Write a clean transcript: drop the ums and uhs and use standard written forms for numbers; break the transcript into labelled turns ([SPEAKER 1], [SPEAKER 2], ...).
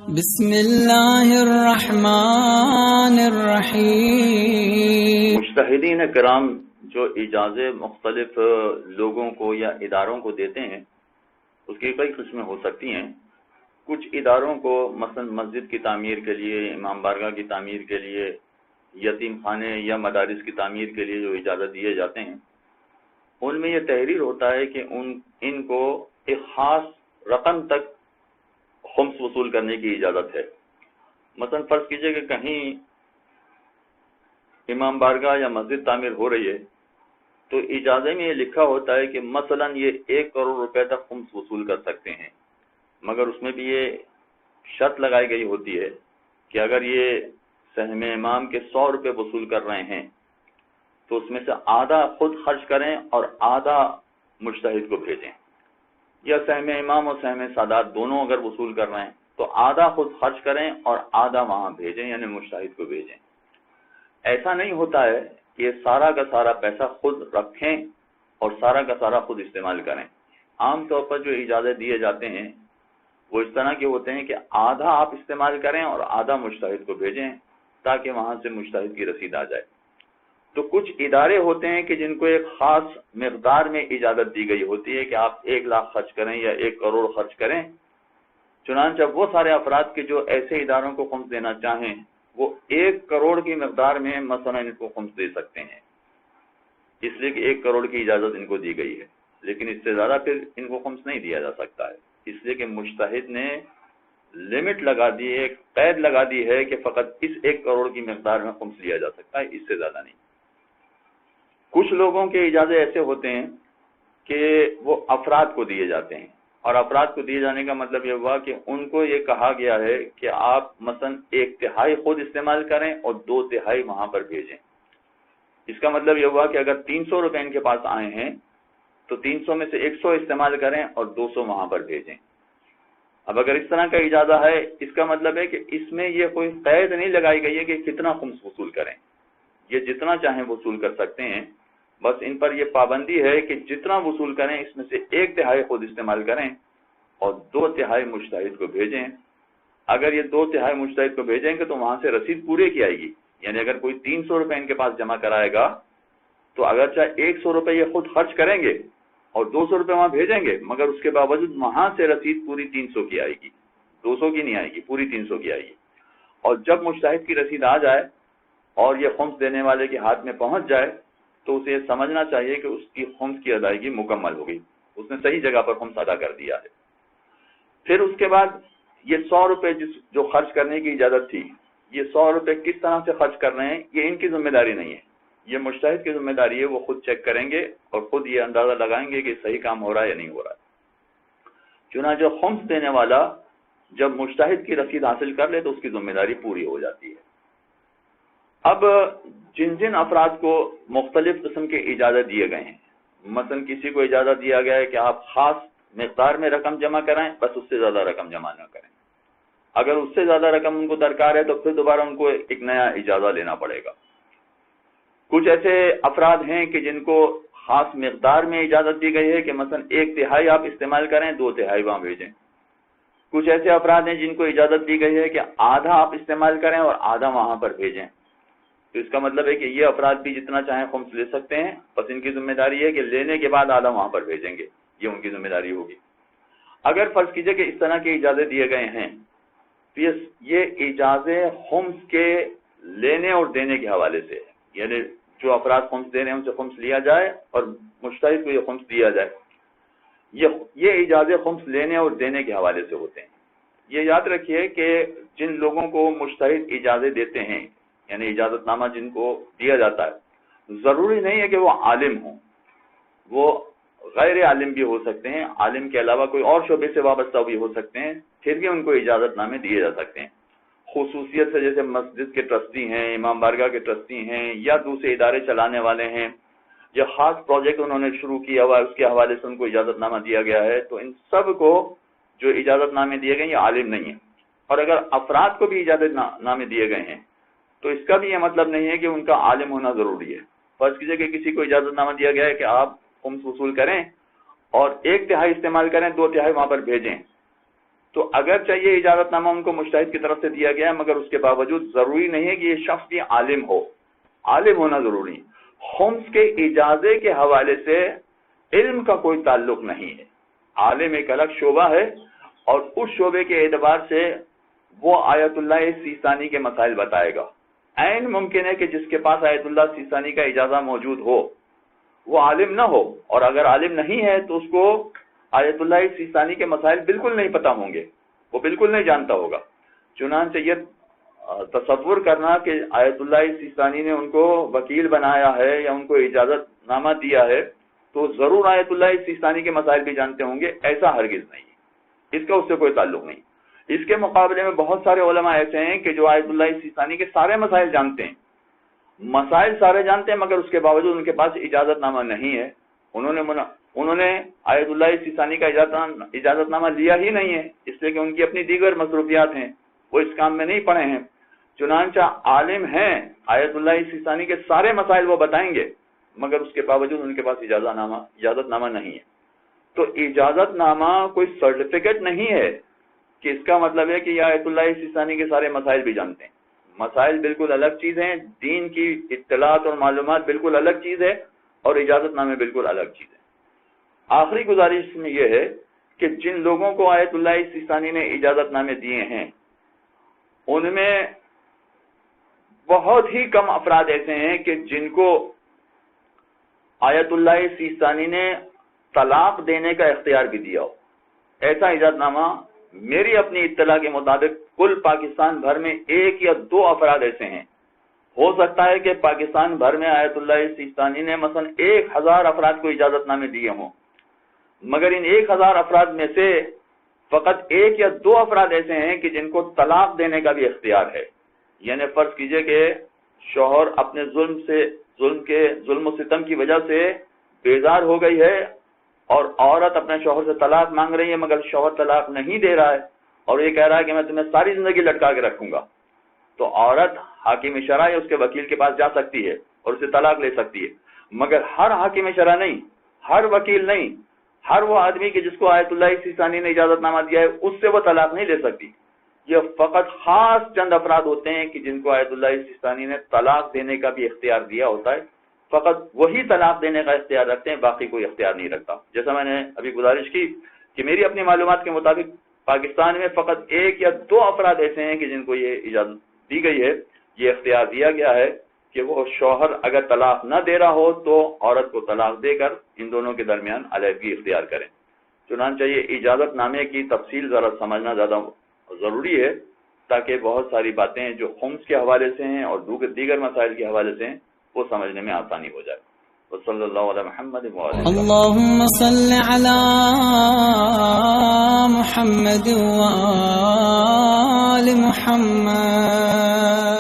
[SPEAKER 1] بسم اللہ الرحمن الرحیم۔
[SPEAKER 2] مجتہدین کرام جو اجازے مختلف لوگوں کو یا اداروں کو دیتے ہیں اس کی کئی قسمیں ہو سکتی ہیں۔ کچھ اداروں کو مثلا مسجد کی تعمیر کے لیے، امام بارگاہ کی تعمیر کے لیے، یتیم خانے یا مدارس کی تعمیر کے لیے جو اجازت دیے جاتے ہیں ان میں یہ تحریر ہوتا ہے کہ ان کو ایک خاص رقم تک خمس وصول کرنے کی اجازت ہے۔ مثلا فرض کیجئے کہ کہیں امام بارگاہ یا مسجد تعمیر ہو رہی ہے تو اجازے میں یہ لکھا ہوتا ہے کہ مثلا یہ 1 کروڑ روپے تک خمس وصول کر سکتے ہیں، مگر اس میں بھی یہ شرط لگائی گئی ہوتی ہے کہ اگر یہ سہم امام کے 100 روپے وصول کر رہے ہیں تو اس میں سے آدھا خود خرچ کریں اور آدھا مجتہد کو بھیجیں، یا سہم امام اور سہم سادات دونوں اگر وصول کر رہے ہیں تو آدھا خود خرچ کریں اور آدھا وہاں بھیجیں، یعنی مجتہد کو بھیجیں۔ ایسا نہیں ہوتا ہے کہ یہ سارا کا سارا پیسہ خود رکھیں اور سارا کا سارا خود استعمال کریں۔ عام طور پر جو اجازت دیے جاتے ہیں وہ اس طرح کے ہوتے ہیں کہ آدھا آپ استعمال کریں اور آدھا مجتہد کو بھیجیں تاکہ وہاں سے مجتہد کی رسید آ جائے۔ تو کچھ ادارے ہوتے ہیں کہ جن کو ایک خاص مقدار میں اجازت دی گئی ہوتی ہے کہ آپ 1 لاکھ خرچ کریں یا 1 کروڑ خرچ کریں۔ چنانچہ وہ سارے افراد کے جو ایسے اداروں کو خمس دینا چاہیں وہ 1 کروڑ کی مقدار میں مثلا ان کو خمس دے سکتے ہیں، اس لیے کہ 1 کروڑ کی اجازت ان کو دی گئی ہے، لیکن اس سے زیادہ پھر ان کو خمس نہیں دیا جا سکتا ہے، اس لیے کہ مجتہد نے لمٹ لگا دی ہے، قید لگا دی ہے کہ فقط اس 1 کروڑ کی مقدار میں خمس لیا جا سکتا ہے، اس سے زیادہ نہیں۔ کچھ لوگوں کے اجازے ایسے ہوتے ہیں کہ وہ افراد کو دیے جاتے ہیں، اور افراد کو دیے جانے کا مطلب یہ ہوا کہ ان کو یہ کہا گیا ہے کہ آپ مثلا 1/3 خود استعمال کریں اور 2/3 وہاں پر بھیجیں۔ اس کا مطلب یہ ہوا کہ اگر 300 روپے ان کے پاس آئے ہیں تو 300 میں سے 100 استعمال کریں اور 200 وہاں پر بھیجیں۔ اب اگر اس طرح کا اجازہ ہے، اس کا مطلب ہے کہ اس میں یہ کوئی قید نہیں لگائی گئی ہے کہ کتنا خمس وصول کریں، یہ جتنا چاہیں وصول کر سکتے ہیں، بس ان پر یہ پابندی ہے کہ جتنا وصول کریں اس میں سے 1/3 خود استعمال کریں اور 2/3 مجتہد کو بھیجیں۔ اگر یہ 2/3 مجتہد کو بھیجیں گے تو وہاں سے رسید پورے کی آئے گی، یعنی اگر کوئی 300 روپے ان کے پاس جمع کرائے گا تو اگرچہ 100 روپے یہ خود خرچ کریں گے اور 200 روپے وہاں بھیجیں گے، مگر اس کے باوجود وہاں سے رسید پوری 300 کی آئے گی، 200 کی نہیں آئے گی، پوری 300 کی آئے گی۔ اور جب مجتہد کی رسید آ جائے اور یہ خمس دینے والے کے ہاتھ میں پہنچ جائے تو اسے یہ سمجھنا چاہیے کہ اس کی خمس کی ادائیگی مکمل ہو گئی، اس نے صحیح جگہ پر خمس ادا کر دیا ہے۔ پھر اس کے بعد یہ 100 روپے جو خرچ کرنے کی اجازت تھی، یہ 100 روپے کس طرح سے خرچ کر رہے ہیں یہ ان کی ذمہ داری نہیں ہے، یہ مجتہد کی ذمہ داری ہے، وہ خود چیک کریں گے اور خود یہ اندازہ لگائیں گے کہ صحیح کام ہو رہا ہے یا نہیں ہو رہا ہے۔ چنانچہ خمس دینے والا جب مجتہد کی رسید حاصل کر لے تو اس کی ذمہ داری پوری ہو جاتی ہے۔ اب جن افراد کو مختلف قسم کے اجازت دیے گئے ہیں، مثلا کسی کو اجازت دیا گیا ہے کہ آپ خاص مقدار میں رقم جمع کرائیں، بس اس سے زیادہ رقم جمع نہ کریں، اگر اس سے زیادہ رقم ان کو درکار ہے تو پھر دوبارہ ان کو ایک نیا اجازہ لینا پڑے گا۔ کچھ ایسے افراد ہیں کہ جن کو خاص مقدار میں اجازت دی گئی ہے کہ مثلا 1/3 آپ استعمال کریں، 2/3 وہاں بھیجیں۔ کچھ ایسے افراد ہیں جن کو اجازت دی گئی ہے کہ آدھا آپ استعمال کریں اور آدھا وہاں پر بھیجیں۔ تو اس کا مطلب ہے کہ یہ افراد بھی جتنا چاہیں خمس لے سکتے ہیں، بس ان کی ذمہ داری ہے کہ لینے کے بعد آدھا وہاں پر بھیجیں گے، یہ ان کی ذمہ داری ہوگی۔ اگر فرض کیجئے کہ اس طرح کے اجازے دیے گئے ہیں تو یہ اجازے خمس کے لینے اور دینے کے حوالے سے، یعنی جو افراد خمس دے رہے ہیں ان سے خمس لیا جائے اور مجتہد کو یہ خمس دیا جائے، یہ اجازے خمس لینے اور دینے کے حوالے سے ہوتے ہیں۔ یہ یاد رکھیے کہ جن لوگوں کو مجتہد اجازے دیتے ہیں، یعنی اجازت نامہ جن کو دیا جاتا ہے، ضروری نہیں ہے کہ وہ عالم ہوں، وہ غیر عالم بھی ہو سکتے ہیں، عالم کے علاوہ کوئی اور شعبے سے وابستہ بھی ہو سکتے ہیں، پھر بھی ان کو اجازت نامے دیے جا سکتے ہیں۔ خصوصیت سے جیسے مسجد کے ٹرسٹی ہیں، امام بارگاہ کے ٹرسٹی ہیں، یا دوسرے ادارے چلانے والے ہیں، یا خاص پروجیکٹ انہوں نے شروع کیا ہوا ہے اس کے حوالے سے ان کو اجازت نامہ دیا گیا ہے، تو ان سب کو جو اجازت نامے دیے گئے ہیں یہ عالم نہیں ہیں۔ اور اگر افراد کو بھی اجازت نامے دیے گئے ہیں تو اس کا بھی یہ مطلب نہیں ہے کہ ان کا عالم ہونا ضروری ہے۔ فرض کیجئے کہ کسی کو اجازت نامہ دیا گیا ہے کہ آپ خمس وصول کریں اور 1/3 استعمال کریں، 2/3 وہاں پر بھیجیں، تو اگرچہ یہ اجازت نامہ ان کو مجتہد کی طرف سے دیا گیا ہے، مگر اس کے باوجود ضروری نہیں ہے کہ یہ شخص بھی عالم ہو، عالم ہونا ضروری ہے۔ خمس کے اجازے کے حوالے سے علم کا کوئی تعلق نہیں ہے، عالم ایک الگ شعبہ ہے، اور اس شعبے کے اعتبار سے وہ آیت اللہ سیستانی کے مسائل بتائے گا۔ عین ممکن ہے کہ جس کے پاس آیت اللہ سیستانی کا اجازہ موجود ہو وہ عالم نہ ہو، اور اگر عالم نہیں ہے تو اس کو آیت اللہ سیستانی کے مسائل بالکل نہیں پتہ ہوں گے، وہ بالکل نہیں جانتا ہوگا۔ چنانچہ یہ تصور کرنا کہ آیت اللہ سیستانی نے ان کو وکیل بنایا ہے یا ان کو اجازت نامہ دیا ہے تو ضرور آیت اللہ سیستانی کے مسائل بھی جانتے ہوں گے، ایسا ہرگز نہیں ہے، اس کا اس سے کوئی تعلق نہیں۔ اس کے مقابلے میں بہت سارے علماء ایسے ہیں کہ جو آیت اللہ سیستانی کے سارے مسائل جانتے ہیں، مسائل سارے جانتے ہیں، مگر اس کے باوجود ان کے پاس اجازت نامہ نہیں ہے۔ انہوں نے آیت اللہ سیستانی کا اجازت نامہ لیا ہی نہیں ہے، اس لیے کہ ان کی اپنی دیگر مصروفیات ہیں، وہ اس کام میں نہیں پڑے ہیں۔ چنانچہ عالم ہیں، آیت اللہ سیستانی کے سارے مسائل وہ بتائیں گے، مگر اس کے باوجود ان کے پاس اجازت نامہ نہیں ہے۔ تو اجازت نامہ کوئی سرٹیفکیٹ نہیں ہے کہ اس کا مطلب ہے کہ یہ آیت اللہ سیستانی کے سارے مسائل بھی جانتے ہیں۔ مسائل بالکل الگ چیز ہیں، دین کی اطلاعات اور معلومات بالکل الگ چیز ہے، اور اجازت نامے بالکل الگ چیز ہے۔ آخری گزارش میں یہ ہے کہ جن لوگوں کو آیت اللہ سیستانی نے اجازت نامے دیے ہیں ان میں بہت ہی کم افراد ایسے ہیں کہ جن کو آیت اللہ سیستانی نے طلاق دینے کا اختیار بھی دیا ہو۔ ایسا اجازت نامہ میری اپنی اطلاع کے مطابق کل پاکستان بھر میں 1 یا 2 افراد ایسے ہیں۔ ہو سکتا ہے کہ پاکستان بھر میں آیت اللہ سیستانی نے مثلا 1000 افراد کو اجازت نامے دیے ہوں، مگر ان 1000 افراد میں سے فقط 1 یا 2 افراد ایسے ہیں کہ جن کو طلاق دینے کا بھی اختیار ہے۔ یعنی فرض کیجئے کہ شوہر اپنے ظلم و ستم کی وجہ سے بیزار ہو گئی ہے اور عورت اپنے شوہر سے طلاق مانگ رہی ہے، مگر شوہر طلاق نہیں دے رہا ہے اور یہ کہہ رہا ہے کہ میں تمہیں ساری زندگی لٹکا کے رکھوں گا، تو عورت حاکم شرع یا اس کے وکیل کے پاس جا سکتی ہے اور اسے طلاق لے سکتی ہے، مگر ہر حاکم شرع نہیں، ہر وکیل نہیں، ہر وہ آدمی کہ جس کو آیت اللہ سیستانی نے اجازت نامہ دیا ہے اس سے وہ طلاق نہیں لے سکتی۔ یہ فقط خاص چند افراد ہوتے ہیں کہ جن کو آیت اللہ سیستانی نے طلاق دینے کا بھی اختیار دیا ہوتا ہے، فقط وہی طلاق دینے کا اختیار رکھتے ہیں، باقی کوئی اختیار نہیں رکھتا۔ جیسا میں نے ابھی گزارش کی کہ میری اپنی معلومات کے مطابق پاکستان میں فقط 1 یا 2 افراد ایسے ہیں کہ جن کو یہ اجازت دی گئی ہے، یہ اختیار دیا گیا ہے کہ وہ شوہر اگر طلاق نہ دے رہا ہو تو عورت کو طلاق دے کر ان دونوں کے درمیان علیحدگی اختیار کریں۔ چنانچہ یہ اجازت نامے کی تفصیل ذرا سمجھنا زیادہ ضروری ہے تاکہ بہت ساری باتیں جو خمس کے حوالے سے ہیں اور دیگر مسائل کے حوالے سے ہیں وہ سمجھنے میں آسانی ہو جائے۔ وصلی اللہ علی محمد
[SPEAKER 1] اللهم صل على محمد وآل محمد۔